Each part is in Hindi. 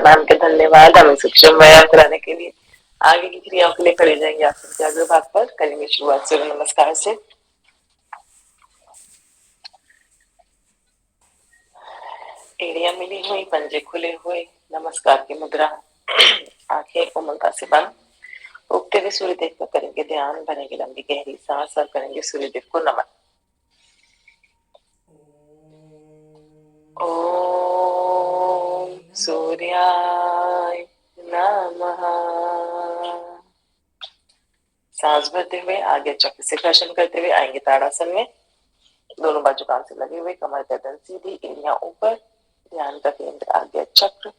मैम के धन्यवाद हमें सूक्ष्म व्यायाम कराने के लिए। आगे की क्रियाओं के लिए खड़े जाएंगे आसन के अग्र भाग पर। करेंगे शुरुआत सूर्य नमस्कार से। एड़ियां मिली हुई, पंजे खुले हुए, नमस्कार की मुद्रा। आंखें कोमलता से बंद। उगते हुए सूर्य देव का करेंगे ध्यान, भरेंगे लंबी गहरी सांस और करेंगे सूर्य देव को नमन। ओम सूर्याय नमः। सांस भरते हुए आगे चक्र से घर्षण करते हुए आएंगे ताड़ासन में। दोनों बाजू कान से लगे हुए, कमर गर्दन सीधी, एड़ियां ऊपर, ध्यान का केंद्र आगे चक्र।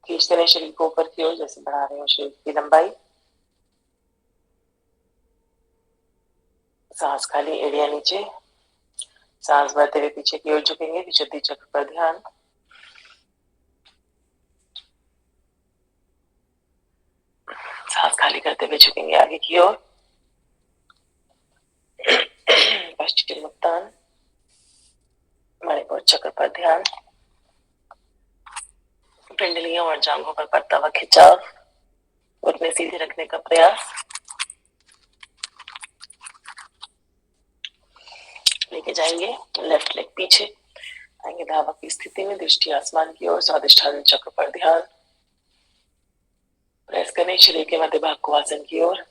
खींचते रहे शरीर को ऊपर की ओर, जैसे बढ़ा रहे हो शरीर की लंबाई। सांस खाली, एड़ियां नीचे। सांस भरते हुए पीछे की ओर झुकेंगे, विशुद्धि चक्र पर ध्यान। सांस खाली करते हुए झुकेंगे आगे की ओर। पश्चिमोत्तान, मणिपुर चक्र पर ध्यान। पिंडलियों और जांघों पर पड़ता हुआ खिंचाव, घुटने सीधे रखने का प्रयास। लेके जाएंगे लेफ्ट लेग पीछे, आएंगे धावक की स्थिति में, दृष्टि आसमान की ओर, स्वादिष्ठान चक्र पर ध्यान। प्रेस करें शरीर के मध्य भाग को आसन की ओर।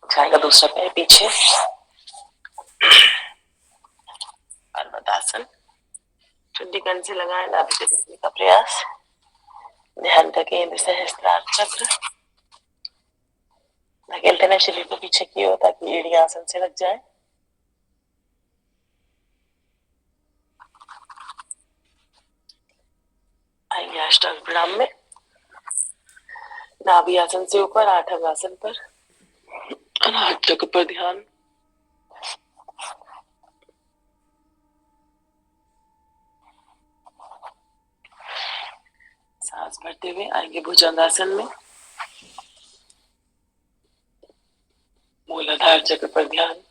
जाएगा दूसरा पैर पीछे, पर्वतासन। ठंडी कंध से लगाए, नाभि से देखने का प्रयास। ध्यान का केंद्र सहस्त्रार चक्र। धकेलते रहे शरीर को पीछे की ओर ताकि एड़ियां आसन से लग जाए। आएंगे अष्टांग प्रणाम में। नाभि आसन से ऊपर, आठंग आसन पर, अनाहत चक्र पर ध्यान। सांस भरते हुए आएंगे भुजंगासन में। मूलाधार चक्र पर ध्यान।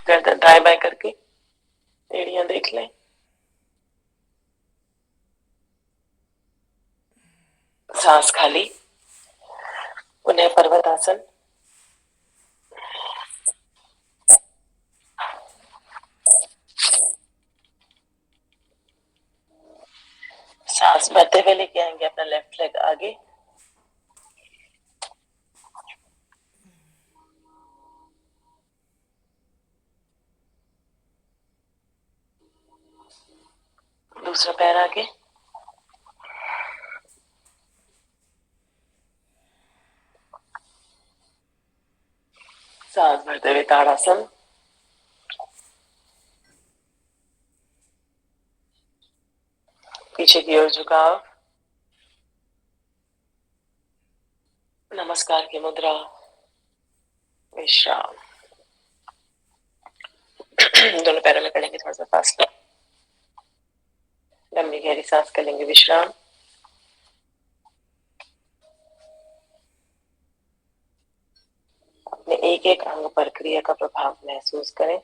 गर्दन दाएं बाएं करके एड़ियां देख लें। सांस खाली, पुनः पर्वतासन। सांस भरते हुए लेके आएंगे अपना लेफ्ट लेग आगे। दूसरा पैर आगे। सांस भरते हुए ताड़ासन। पीछे की ओर झुकाव, नमस्कार की मुद्रा, विश्राम। दोनों पैरों में करेंगे थोड़ा सा फासला। लंबी गहरी सांस कर लेंगे, विश्राम। अपने एक एक अंग पर क्रिया का प्रभाव महसूस करें।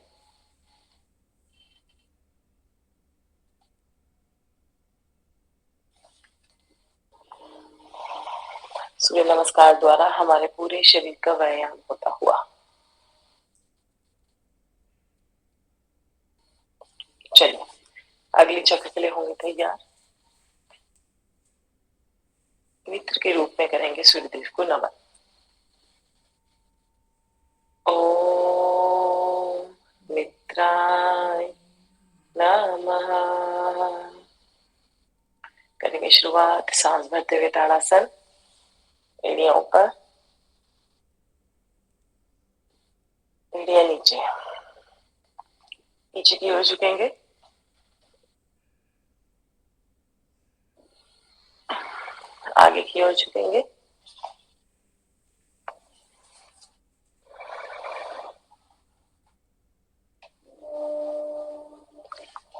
सूर्य नमस्कार द्वारा हमारे पूरे शरीर का व्यायाम होता हुआ। चलिए अगले चक्र के लिए होंगे तैयार। मित्र के रूप में करेंगे सूर्यदेव को नमन। ओम मित्राय नमः। करेंगे शुरुआत, सांस भरते हुए ताड़ासन, एड़ियां ऊपर, एड़ियां नीचे। पीछे की ओर झुकेंगे। आगे की ओर झुकेंगे।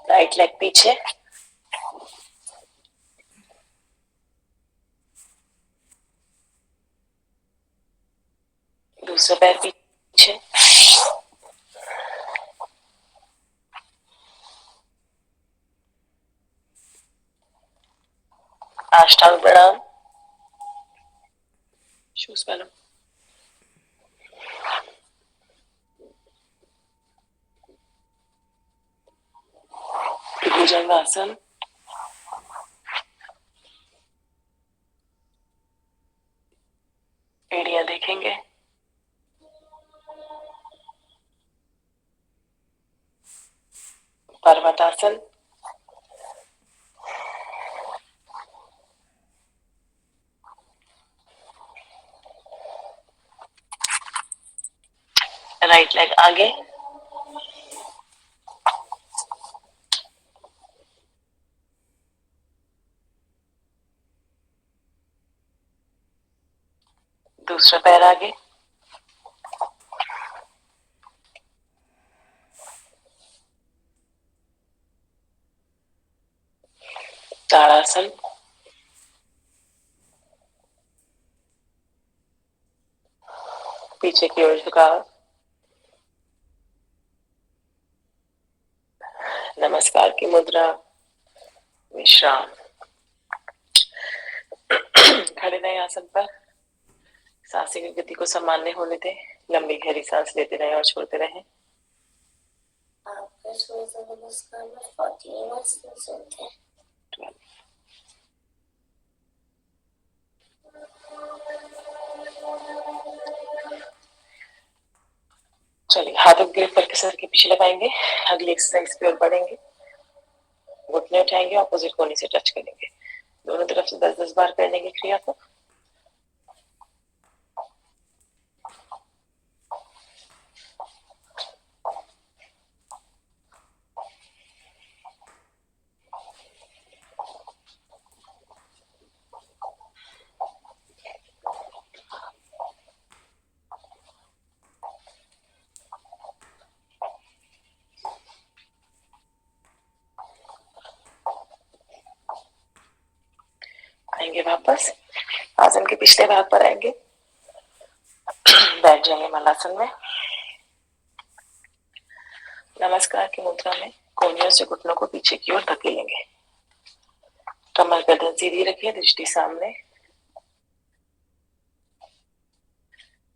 राइट लेग पीछे, दूसरा पैर पीछे, अष्टांग प्रणाम, शूज पहनो, भुजंगासन, एड़ियां देखेंगे, पर्वतासन, राइट लेग आगे, दूसरा पैर आगे, ताड़ासन, पीछे की ओर झुकाव, नमस्कार की मुद्रा, विश्राम। खड़े रहें आसन पर, सांस की गति को सामान्य होने दें, लंबी गहरी सांस लेते रहें और छोड़ते रहें। आपके सूर्य नमस्कार में 14 आसन्स होते हैं। चलिए, हाथों को ग्रिप करके सर के पीछे लगाएंगे, अगली एक्सरसाइज की ओर बढ़ेंगे, घुटने उठाएंगे, ऑपोजिट कोनी से टच करेंगे, दोनों तरफ से 10-10 बार करने की क्रिया को। आएंगे वापस, आसन के पिछले भाग पर आएंगे, बैठ जाएंगे मलासन में, नमस्कार की मुद्रा में कोहनियों से घुटनों को पीछे की ओर धकेलेंगे, कमर गर्दन सीधी रखिए, दृष्टि सामने।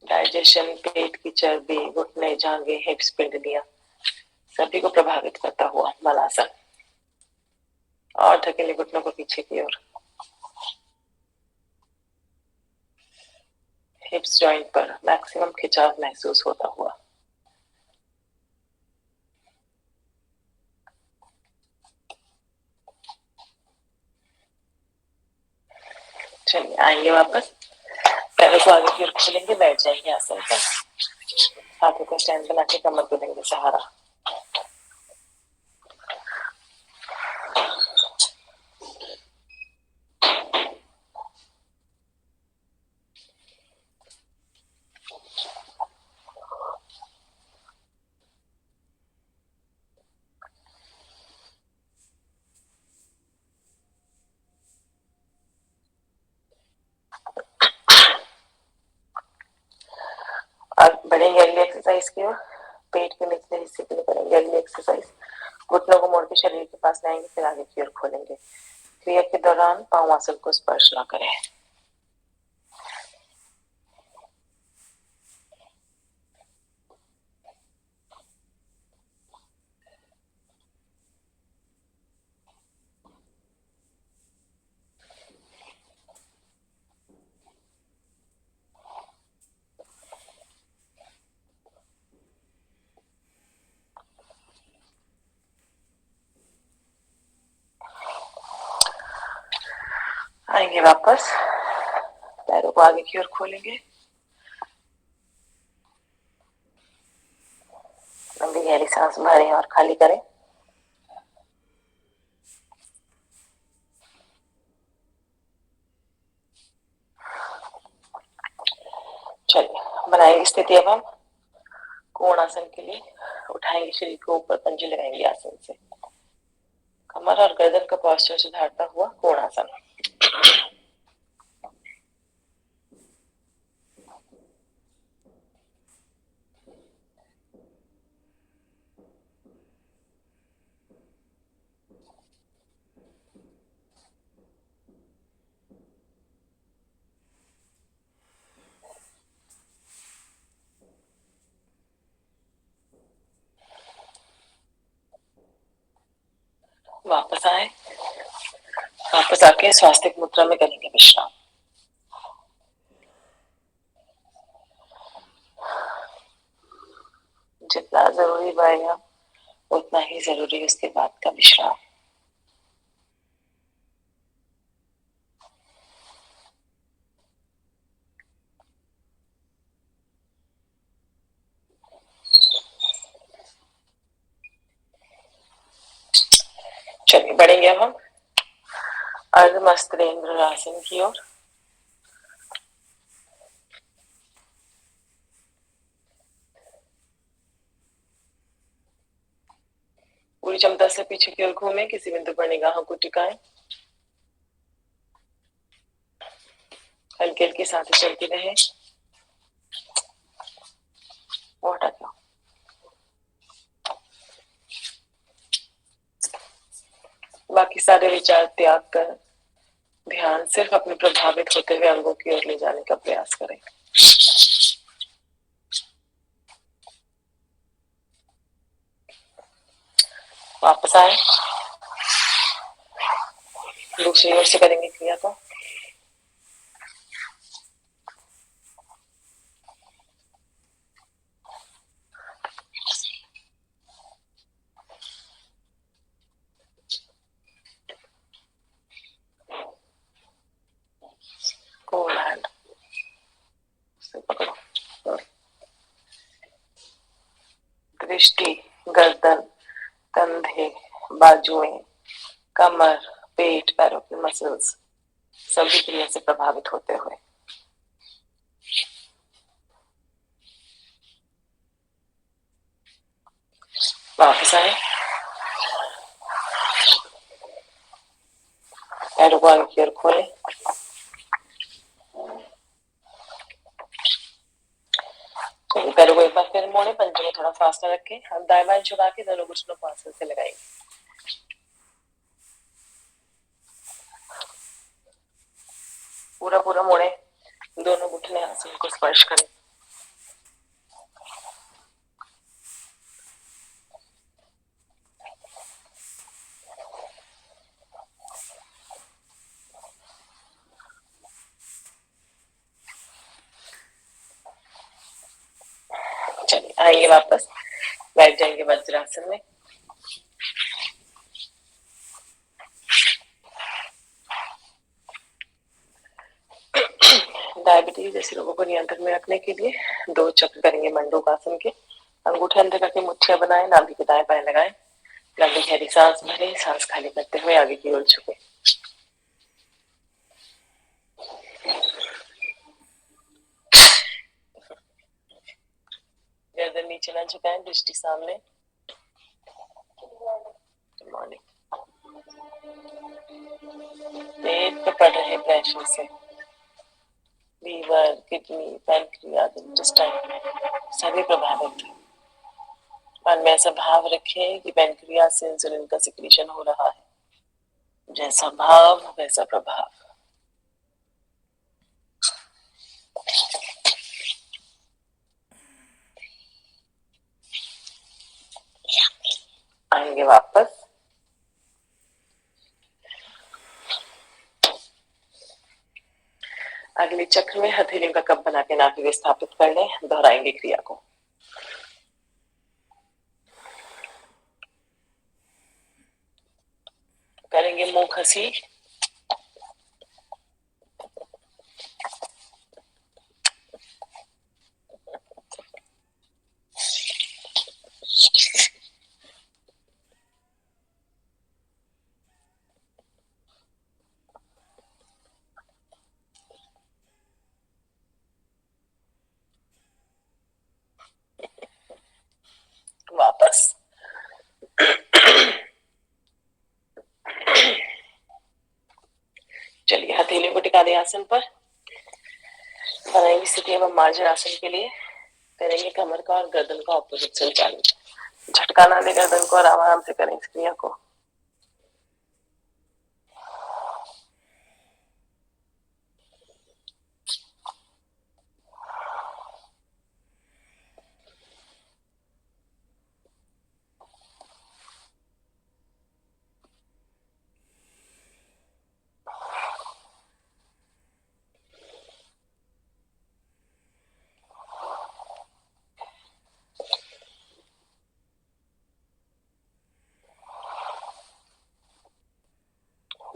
डाइजेशन, पेट की चर्बी, घुटने, जांघें, हिप्स, पिंडलियां सभी को प्रभावित करता हुआ मलासन, और धकेले घुटनों को पीछे की ओर, हिप्स जॉइंट पर मैक्सिमम खिंचाव महसूस होता हुआ। चलिए, आएंगे वापस, पैरों को आगे की ओर खोलेंगे, बैठ जाएंगे आसन पर, हाथों को स्टैंड बना के कमर को देंगे सहारा। और बढ़ेंगे अगली एक्सरसाइज की ओर, पेट के निचले हिस्से के लिए करेंगे अगली एक्सरसाइज, घुटनों को मोड़ के शरीर के पास लाएंगे, फिर आगे की ओर खोलेंगे, क्रिया के दौरान पांव आसन को स्पर्श ना करें। आएंगे वापस, पैरों को आगे की ओर खोलेंगे, लंबी गहरी सांस भरें और खाली करें। चलिए, बनाएंगे स्थिति अब हम कोणासन के लिए, उठाएंगे शरीर को ऊपर, पंजे लगाएंगे आसन से, कमर और गर्दन का पोस्चर सुधारता हुआ कोणासन। वापस आए, वापस आके स्वास्तिक मुद्रा में करेंगे विश्राम। जितना जरूरी व्यायाम उतना ही जरूरी उसके बाद का विश्राम। चलिए बढ़ेंगे अब हम अर्धमस्त्रेंद्र आसन की ओर। पूरी क्षमता से पीछे की ओर घूमें, किसी बिंदु पर निगाहों को टिकाएं, हल्के हल्के साथ ही चलती रहे। हटा दो। बाकी सारे विचार त्याग कर ध्यान सिर्फ अपने प्रभावित होते हुए अंगों की ओर ले जाने का प्रयास करें। वापस आए, दूसरी ओर से करेंगे क्रिया को। कोल हैंड से पकड़ो। दृष्टि, गर्दन, कंधे, बाजुएं, कमर, पेट, पैरों की मसल्स सभी क्रिया से प्रभावित होते हुए वापस आए, पैरों को आगे की ओर खोले, पैरों को एक बार फिर मोड़े, पंजे को थोड़ा फास्टर रखें। हम दाएं बाएं झुका के दोनों घुटनों को आसन से लगाएंगे। पूरा पूरा मोड़े, दोनों घुटने आसन को स्पर्श करें। चलिए आइए वापस बैठ जाएंगे वज्रासन में। डायबिटीज जैसे लोगों को नियंत्रण में रखने के लिए 2 चक्र करेंगे मंडूकासन के। अंगूठे अंदर करके मुठ्ठियां बनाएं, नाभि के दाएं बाएं लगाएं, लंबी गहरी सांस भरें, सांस खाली करते हुए आगे की ओर झुके। गर्दन नीचे ना झुकाएं, दृष्टि सामने। मॉर्निंग पेट पे पड़ रहे प्रेशर से लीवर, किडनी, पैनक्रियाज, इंटेस्टाइन सभी प्रभावित है। मन में ऐसा भाव रखें कि पैनक्रियाज से इंसुलिन का सिक्रीशन हो रहा है। जैसा भाव वैसा प्रभाव। आएंगे वापस, अगले चक्र में हथेलियों का कप बना के नाभि में स्थापित कर लें। दोहराएंगे क्रिया को। करेंगे मुंह खसी, वापस चलिए हथेलियों को टिका दें आसन पर। बनाएंगे स्थिति एवं मार्जन आसन के लिए। करेंगे कमर का और गर्दन का ऑपोजिट संचालन। झटका ना दे गर्दन को और आराम से करें इस क्रिया को।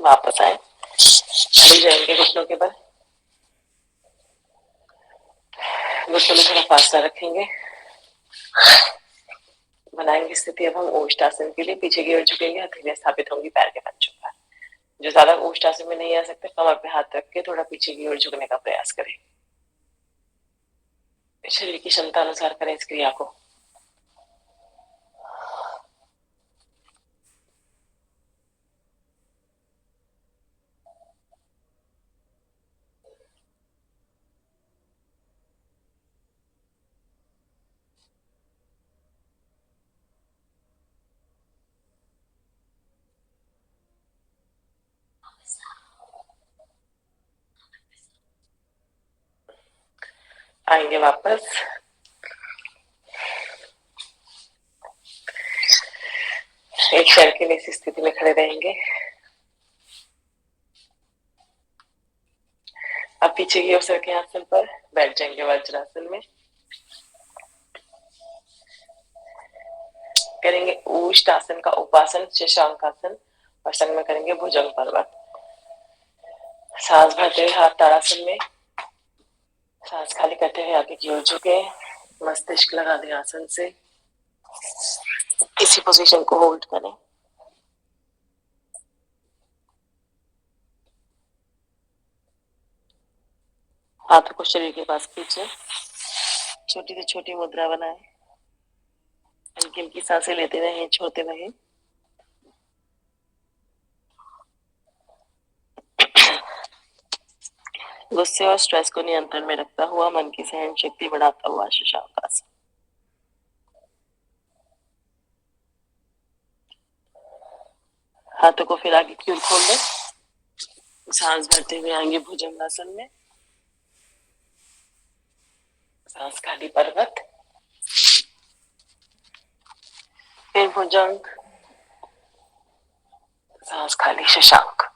वापस आए, खड़े जाएंगे घुटनों के बल, घुटनों में थोड़ा फासला रखेंगे, बनाएंगे स्थिति। अब हम ओष्ठ आसन के लिए पीछे की ओर झुकेंगे, हथेलियां स्थापित होंगी पैर के पंजों पर। जो ज्यादा ओष्ठ आसन में नहीं आ सकते, कमर पे हाथ रख के थोड़ा पीछे की ओर झुकने का प्रयास करें। शरीर की क्षमता अनुसार करें इस क्रिया को। आएंगे वापस, एक क्षण के लिए इस स्थिति में खड़े रहेंगे। अब पीछे की ओर सरके आसन पर बैठ जाएंगे वज्रासन में। करेंगे ऊष्ट आसन का उपासन शशांक आसन और संग में करेंगे भुजंग पर्वत। सांस भरते हुए हाथ ताड़ासन में, सांस खाली करते हुए आगे की ओर झुके, मस्तिष्क लगा दे आसन से। इसी पोजीशन को होल्ड करें। हाथों को शरीर के पास खींचे, छोटी से छोटी मुद्रा बनाए, हल्की हल्की सांसें लेते रहें, छोड़ते रहें। गुस्से और स्ट्रेस को नियंत्रण में रखता हुआ मन की सहन शक्ति बढ़ाता हुआ शशांक आसन। हाथों को फिर आगे की ओर खोल लें, सांस भरते हुए आएंगे भुजंगासन में, सांस खाली पर्वत, फिर भुजंग, सांस खाली शशांक।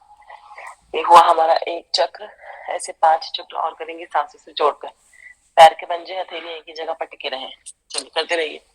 ये हुआ हमारा एक चक्र। ऐसे 5 चक्र और करेंगे सांसों से जोड़कर। पैर के पंजे हथेली एक ही जगह पर टिके रहें। चलिए करते रहिए।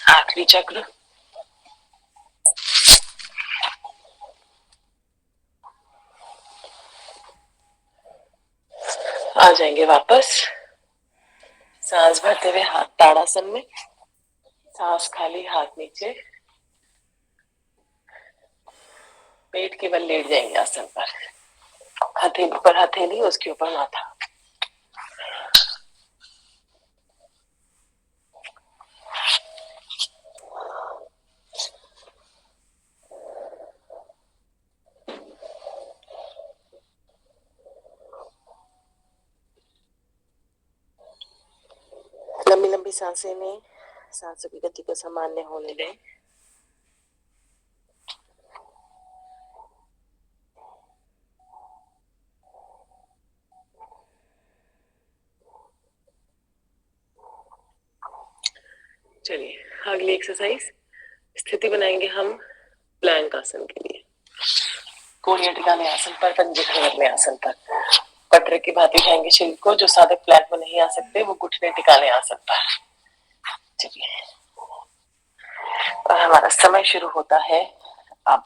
आखिरी चक्र। आ जाएंगे वापस, सांस भरते हुए हाथ ताड़ासन में, सांस खाली हाथ नीचे, पेट के बल लेट जाएंगे आसन पर, हथेली पर हथेली, उसके ऊपर माथा। लंबी लंबी सांसें लें, सांसों की गति को सामान्य होने दें। चलिए अगली एक्सरसाइज, स्थिति बनाएंगे हम प्लैंक आसन के लिए। कोणीय टिकाने आसन पर, पंजे खड़े करने आसन पर, पटरे की भांति उठाएंगे शरीर को। जो साधक प्लैंक में नहीं आ सकते वो घुटने टिकाने आसन पर। चलिए, और हमारा समय शुरू होता है अब।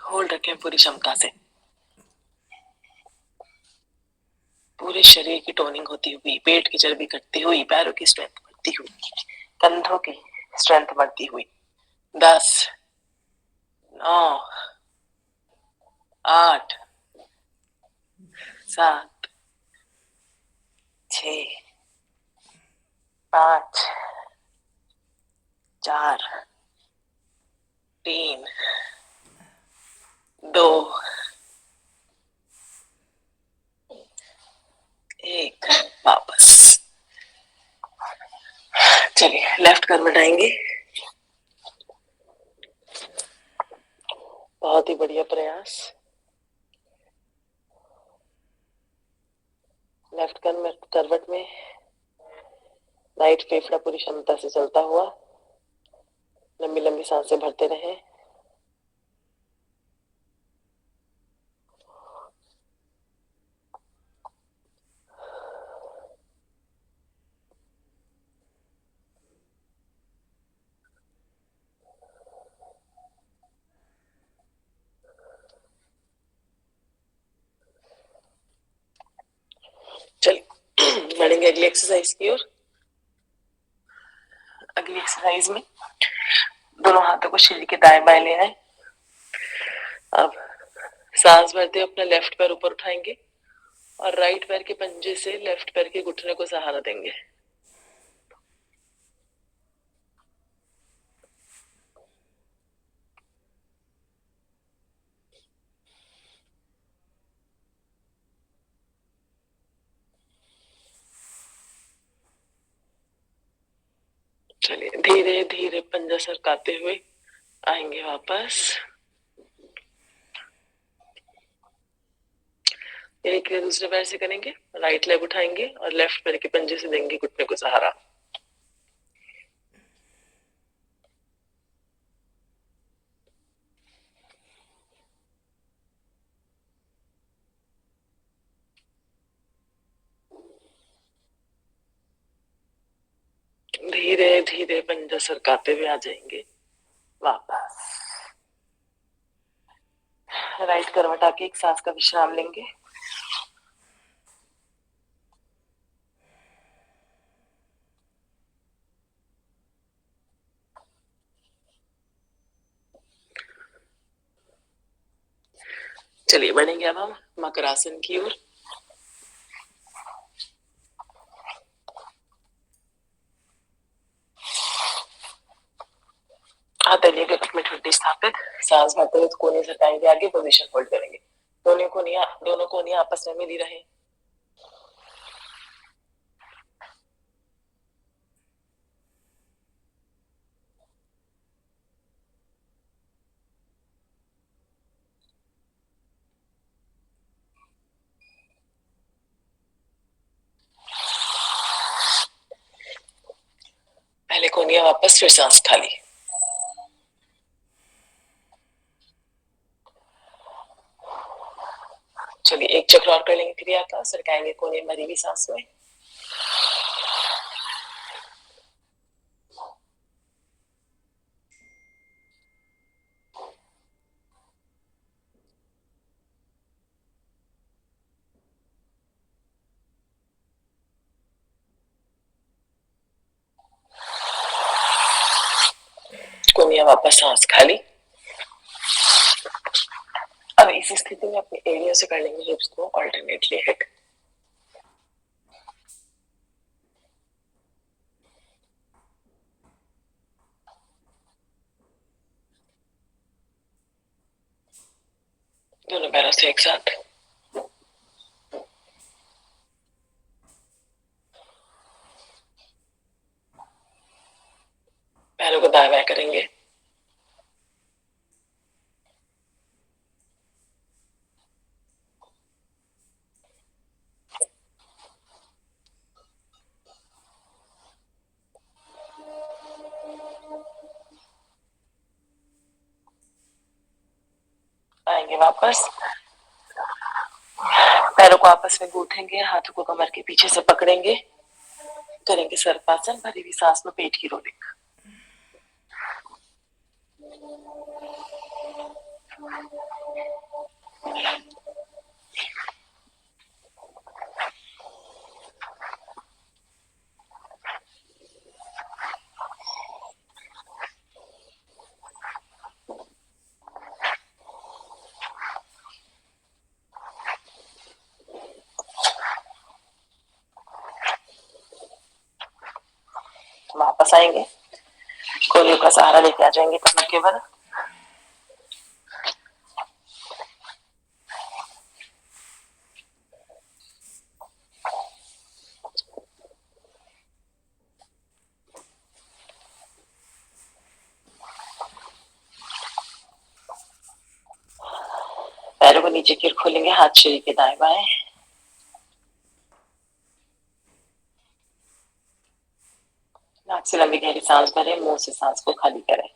होल्ड रखें पूरी क्षमता से। पूरे शरीर की टोनिंग होती हुई, पेट की चर्बी घटती हुई, पैरों की स्ट्रेंथ बढ़ती हुई, कंधों की स्ट्रेंथ बढ़ती हुई। 10, 9, 8, 7, 6, 5, 4, 3, 2, 1। वापस। चलिए लेफ्ट कर्म उठाएंगे। बहुत ही बढ़िया प्रयास। लेफ्ट करवट में राइट फेफड़ा पूरी क्षमता से चलता हुआ, लंबी लंबी सांसें भरते रहें। चलिए बढ़ेंगे अगली एक्सरसाइज की ओर। अगली एक्सरसाइज में दोनों हाथों को शरीर के दाएं बाएं ले आए। अब सांस भरते हुए अपना लेफ्ट पैर ऊपर उठाएंगे और राइट पैर के पंजे से लेफ्ट पैर के घुटने को सहारा देंगे। चलिए धीरे धीरे पंजा सरकाते हुए आएंगे वापस। यही क्रिया दूसरे पैर से करेंगे। राइट लेग उठाएंगे और लेफ्ट पैर के पंजे से देंगे घुटने को सहारा। धीरे धीरे पंजा सरकाते हुए आ जाएंगे वापस। राइट करवट आके एक सांस का विश्राम लेंगे। चलिए बढ़ेंगे अब हम मकरासन की ओर। हथेली के कप में ठुड्डी स्थापित। सांस भरते हुए कोहनी सरकाएंगे आगे, पोजीशन होल्ड करेंगे। दोनों कोहनियां आपस में मिली रहे। पहले कोहनियां वापस, फिर सांस खाली। चलिए एक चक्र और कर लेंगे क्रिया का। सरकाएंगे कोहनी भरी हुई सांस में। कोहनियां वापस, सांस खाली। अब इस स्थिति में अपने एरिया से कर लेंगे हिप्स को ऑल्टरनेटली हिट। दोनों पैरों से एक साथ। पैरों को दाएं बाएं करेंगे। आएंगे वापस। पैरों को आपस में गूंथेंगे, हाथों को कमर के पीछे से पकड़ेंगे। करेंगे सर्पासन, भरी हुई सांस में पेट की रोलिंग। वापस आएंगे, कोलियों का सहारा लेके आ जाएंगे कमर के बल। पैरों को नीचे की ओर खोलेंगे, हाथ शरीर के दाएं बाएं। नाक से लंबी गहरी सांस भरें, मुंह से सांस को खाली करें।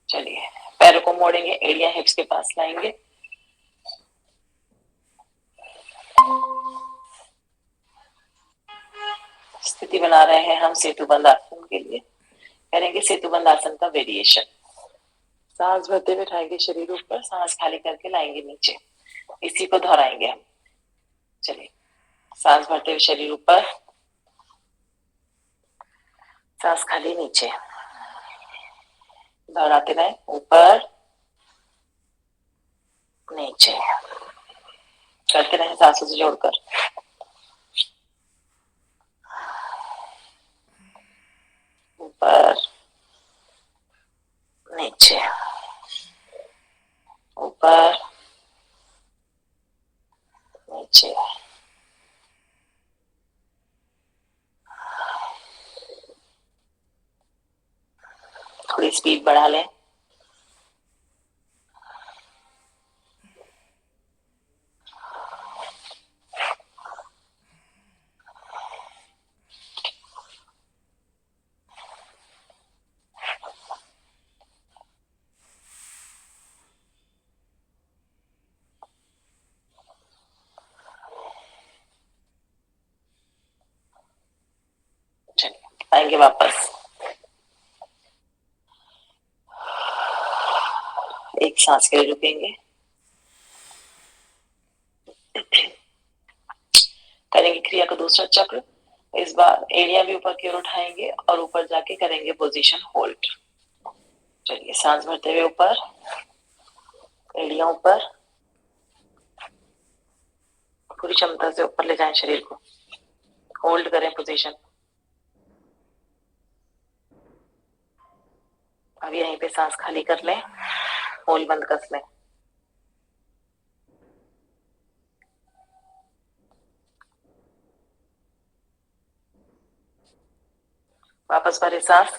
चलिए, पैरों को मोड़ेंगे, एड़ियां हिप्स के पास लाएंगे। स्थिति बना रहे हैं हम सेतु बंद आसन के लिए। करेंगे सेतु बंद आसन का वेरिएशन। सांस भरते हुए उठाएंगे शरीर ऊपर, सांस खाली करके लाएंगे नीचे। इसी को दोहराएंगे हम। चलिए, सांस भरते हुए शरीर ऊपर, सांस खाली नीचे। दोहराते रहे, ऊपर नीचे करते रहे सांसों से जोड़कर। ऊपर नीचे, ऊपर नीचे। थोड़ी स्पीड बढ़ा लें। चलिए, आएंगे वापस। एक सांस के लिए रुकेंगे। करेंगे क्रिया का दूसरा चक्र। इस बार एड़ियां भी ऊपर की ओर उठाएंगे और ऊपर जाके करेंगे पोजीशन होल्ड। चलिए, सांस भरते हुए ऊपर, एड़ियां ऊपर, पूरी क्षमता से ऊपर ले जाएं शरीर को। होल्ड करें पोजीशन। अब यहीं पे सांस खाली कर लें, होल्ड बंद कस लें। वापस भरे सांस,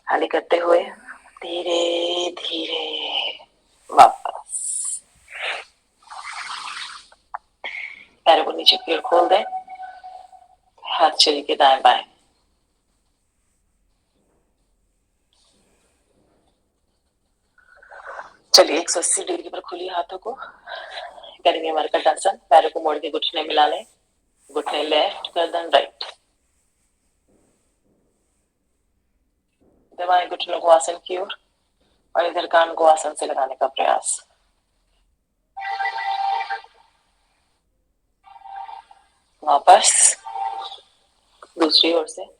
खाली करते हुए धीरे धीरे वापस। पैरों को नीचे की ओर खोल दें, हाथ शरीर के दाएं बाएं। चलिए, 180 डिग्री पर खुली हाथों को करेंगे मरकट आसन। पैरों को मोड़ के घुटने मिला लें, घुटने लेफ्ट, गर्दन राइट। दबाएं घुटनों को आसन की ओर और इधर कान को आसन से लगाने का प्रयास। वापस दूसरी ओर से।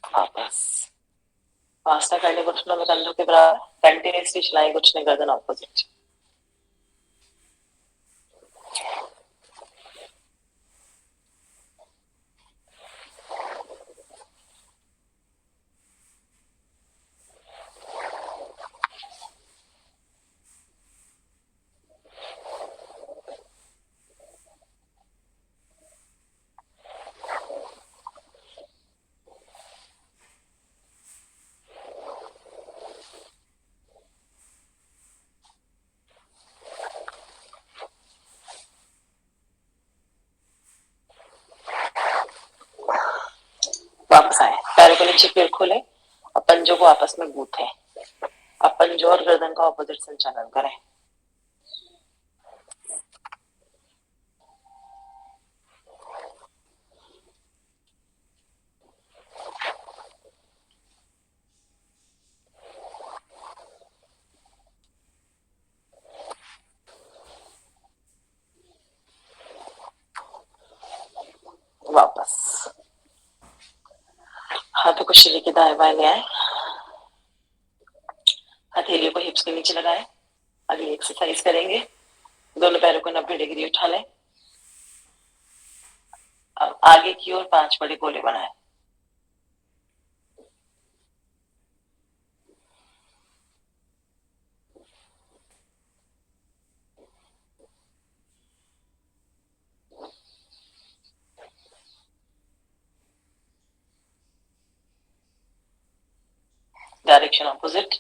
वापस वास्ता करने घुटनों में कंधों के बराबर कंटिन्यूसली चलाएं, घुटने गर्दन ऑपोजिट। वापस आए, पैरों को नीचे की ओर खोले और पंजों को आपस में गूंथे। अब पंजों और गर्दन का ऑपोजिट संचालन करें। वापस हाथों को शरीर के दाएं बाएं ले आए, हथेलियों को हिप्स के नीचे लगाए। अगली एक्सरसाइज करेंगे, दोनों पैरों को 90 डिग्री उठा लें। अब आगे की ओर 5 बड़े गोले बनाए। Direction opposite.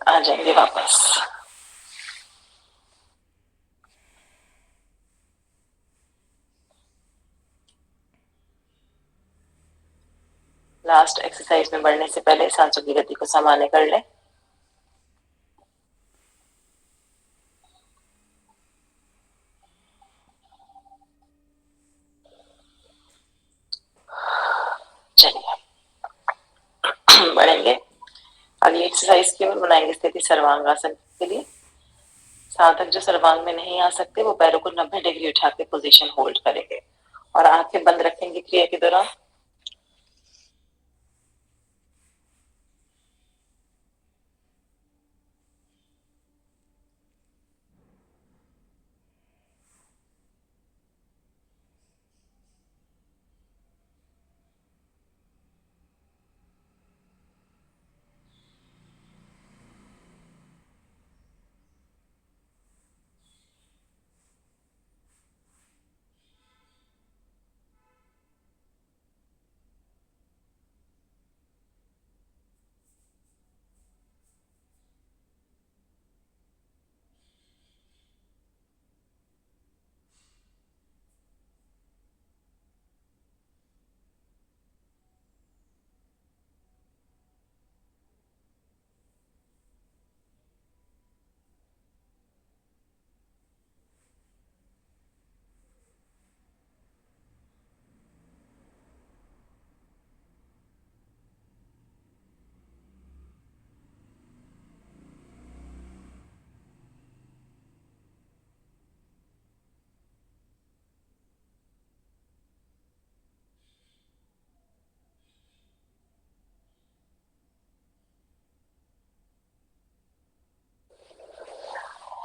आ जाएंगे वापस। लास्ट एक्सरसाइज में बढ़ने से पहले सांसों की गति को सामान्य कर लें। चलिए बढ़ेंगे। अगली एक्सरसाइज की ओर बनाएंगे स्थिति सर्वांगासन के लिए। साधक जो सर्वांग में नहीं आ सकते वो पैरों को 90 डिग्री उठा के पोजीशन होल्ड करेंगे और आंखें बंद रखेंगे क्रिया के दौरान।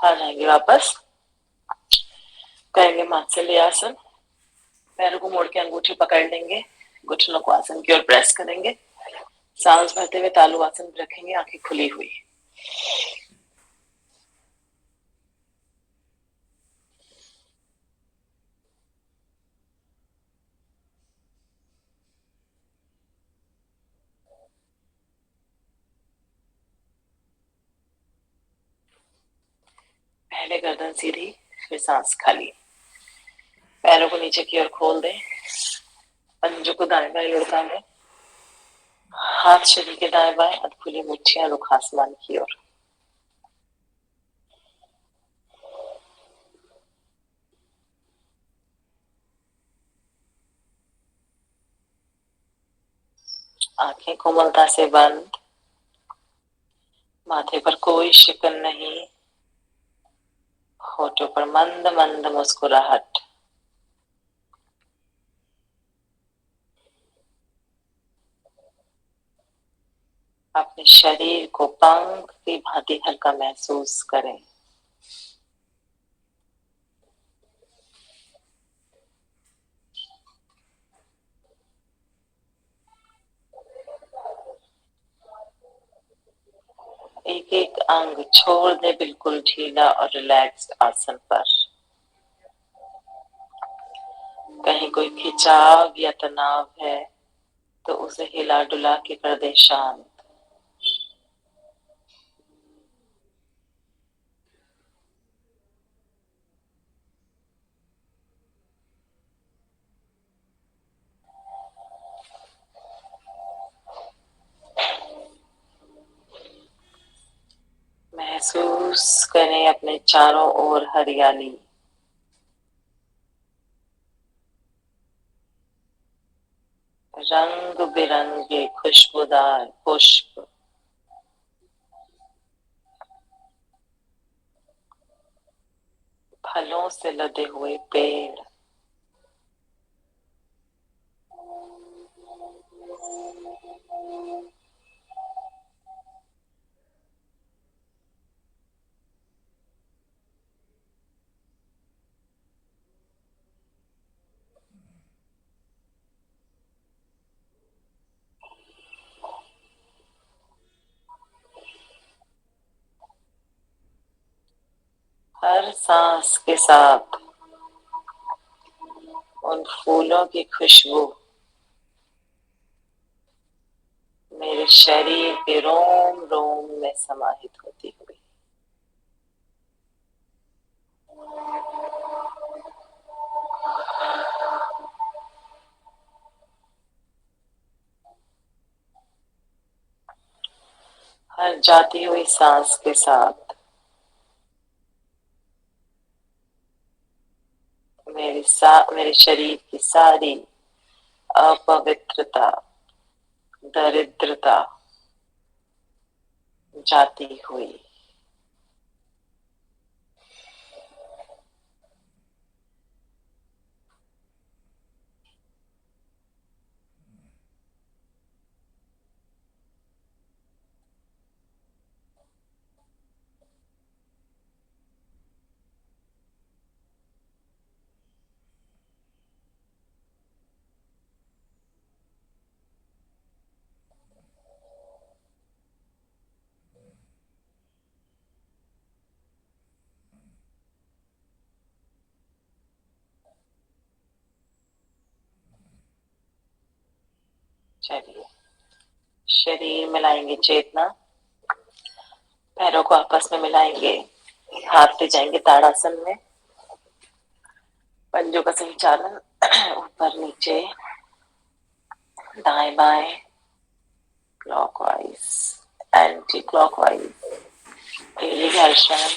आ जाएंगे वापस। करेंगे मात्सल्य आसन। पैरों को मोड़ के अंगूठी पकड़ लेंगे, घुटनों को आसन की ओर प्रेस करेंगे। सांस भरते हुए तालु आसन रखेंगे, आंखें खुली हुई। पहले गर्दन सीधी, फिर सांस खाली। पैरों को नीचे की ओर खोल दें, पंजों को दाएं बाएं लुढ़का लें। हाथ शरीर के दाएं बाएं, अधखुली मुट्ठियां रुख आसमान की ओर। आंखें कोमलता से बंद, माथे पर कोई शिकन नहीं, होठों पर मंद मंद मुस्कुराहट। अपने शरीर को पंख की भांति हल्का महसूस करें। एक एक अंग छोड़ दे बिल्कुल ढीला और रिलैक्स्ड आसन पर। कहीं कोई खिंचाव या तनाव है तो उसे हिला डुला के कर दे शांत। महसूस करें अपने चारों ओर हरियाली, रंग बिरंगे खुशबूदार पुष्प, फलों से लदे हुए पेड़, हर सांस के साथ उन फूलों की खुशबू मेरे शरीर के रोम रोम में समाहित होती हुई हर जाती हुई सांस के साथ मेरे शरीर की सारी अपवित्रता, दरिद्रता जाती हुई। चलिए, शरीर मिलाएंगे चेतना, पैरों को आपस में मिलाएंगे, हाथ ले जाएंगे ताड़ासन में, पंजों का संचालन ऊपर नीचे, दाएं बाएं, क्लॉकवाइज, एंटी क्लॉकवाइज, घर्षण,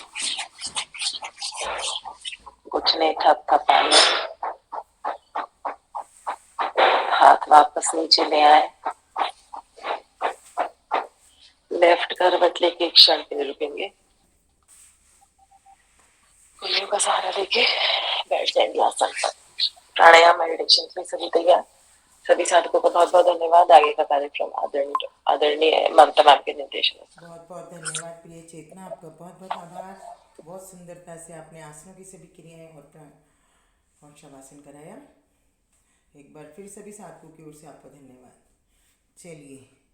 घुटने थपथपाने, हाथ वापस नीचे ले आए, लेफ्ट करवट लेके एक क्षण के लिए रुकेंगे, उंगलियों का सहारा लेके बैठ जाएंगे आसन पर। प्राणायाम मेडिटेशन में सभी तैयार। सभी साधकों को बहुत बहुत धन्यवाद। आगे का कार्यक्रम आदरणीय ममता मैम के निर्देशन। बहुत बहुत धन्यवाद प्रिय चेतना, आपका बहुत बहुत आभार। बहुत सुंदरता से आपने आसनों की सभी क्रियाएं और शवासन कराया। एक बार फिर सभी साधकों की ओर से आपका धन्यवाद। चलिए।